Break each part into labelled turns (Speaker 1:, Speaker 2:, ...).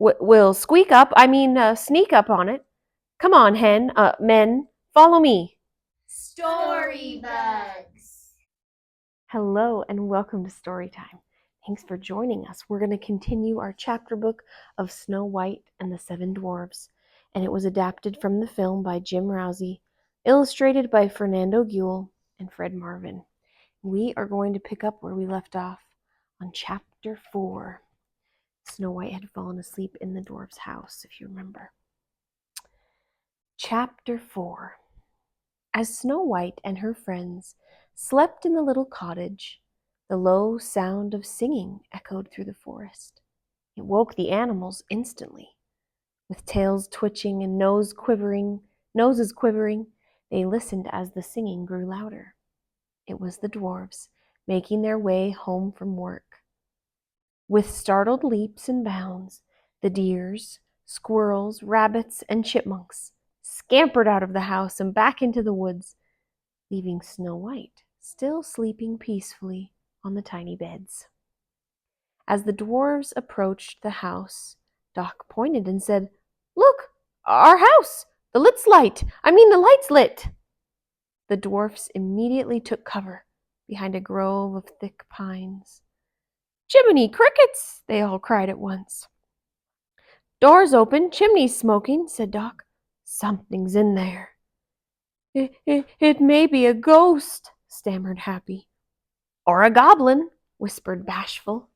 Speaker 1: We'll sneak up on it. Come on, men, follow me.
Speaker 2: Story Bugs.
Speaker 1: Hello and welcome to Storytime. Thanks for joining us. We're going to continue our chapter book of Snow White and the Seven Dwarfs, and it was adapted from the film by Jim Rousey, illustrated by Fernando Guel and Fred Marvin. We are going to pick up where we left off on chapter 4. Snow White had fallen asleep in the dwarf's house, if you remember. Chapter 4. As Snow White and her friends slept in the little cottage, the low sound of singing echoed through the forest. It woke the animals instantly. With tails twitching and noses quivering, they listened as the singing grew louder. It was the dwarfs making their way home from work. With startled leaps and bounds, the deers, squirrels, rabbits, and chipmunks scampered out of the house and back into the woods, leaving Snow White still sleeping peacefully on the tiny beds. As the dwarves approached the house, Doc pointed and said, "Look, our house! The light's lit!" The dwarfs immediately took cover behind a grove of thick pines. "Jiminy crickets!" they all cried at once. "Doors open, chimneys smoking," said Doc. "Something's in there." It may be a ghost," stammered Happy. "Or a goblin," whispered Bashful.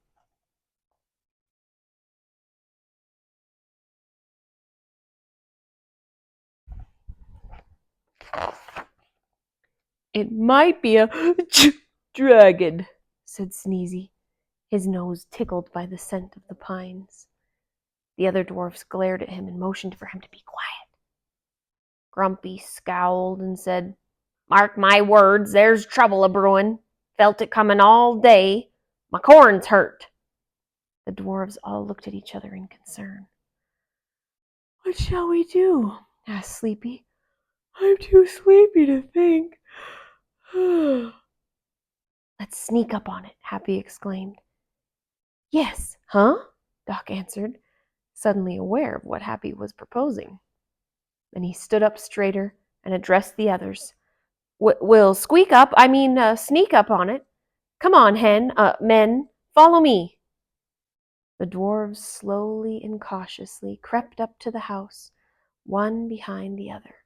Speaker 1: "It might be a dragon," said Sneezy, his nose tickled by the scent of the pines. The other dwarfs glared at him and motioned for him to be quiet. Grumpy scowled and said, "Mark my words, there's trouble a-brewin'. Felt it comin' all day. My corn's hurt." The dwarves all looked at each other in concern. "What shall we do?" asked Sleepy. "I'm too sleepy to think." "Let's sneak up on it," Happy exclaimed. "Yes, huh?" Doc answered, suddenly aware of what Happy was proposing. Then he stood up straighter and addressed the others. We'll sneak up on it. Come on, men, follow me." The dwarves slowly and cautiously crept up to the house, one behind the other.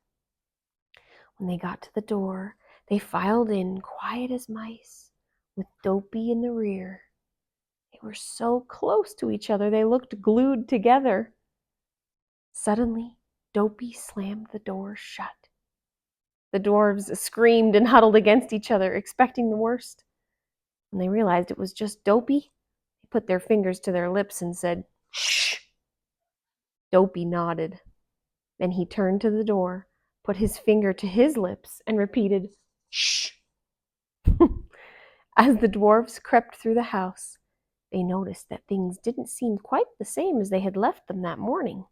Speaker 1: When they got to the door, they filed in quiet as mice, with Dopey in the rear. They were so close to each other they looked glued together. Suddenly, Dopey slammed the door shut. The dwarves screamed and huddled against each other, expecting the worst. When they realized it was just Dopey, they put their fingers to their lips and said, "Shh." Dopey nodded. Then he turned to the door, put his finger to his lips, and repeated, "Shh." As the dwarfs crept through the house, they noticed that things didn't seem quite the same as they had left them that morning.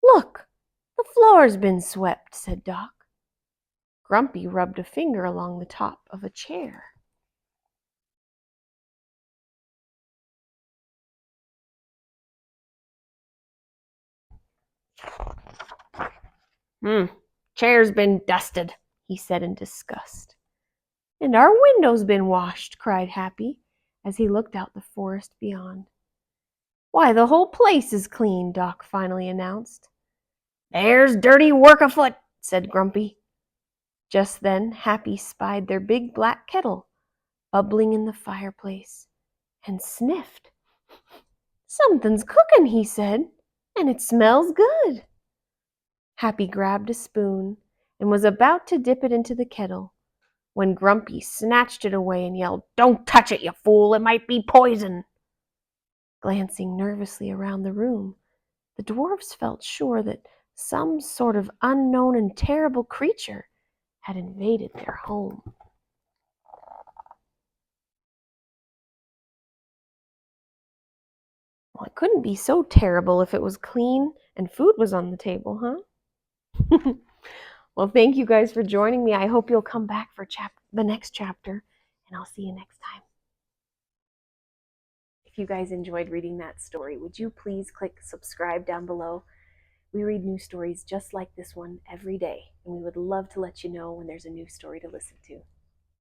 Speaker 1: "Look, the floor's been swept," said Doc. Grumpy rubbed a finger along the top of a chair. Chair's been dusted," he said in disgust. "And our window's been washed," cried Happy, as he looked out the forest beyond. "Why, the whole place is clean," Doc finally announced. "There's dirty work afoot," said Grumpy. Just then Happy spied their big black kettle bubbling in the fireplace and sniffed. "Something's cooking," he said, "and it smells good." Happy grabbed a spoon and was about to dip it into the kettle when Grumpy snatched it away and yelled, "Don't touch it, you fool! It might be poison!" Glancing nervously around the room, the dwarfs felt sure that some sort of unknown and terrible creature had invaded their home. Well, it couldn't be so terrible if it was clean and food was on the table, huh? Well, thank you guys for joining me. I hope you'll come back for the next chapter, and I'll see you next time. If you guys enjoyed reading that story, would you please click subscribe down below? We read new stories just like this one every day, and we would love to let you know when there's a new story to listen to.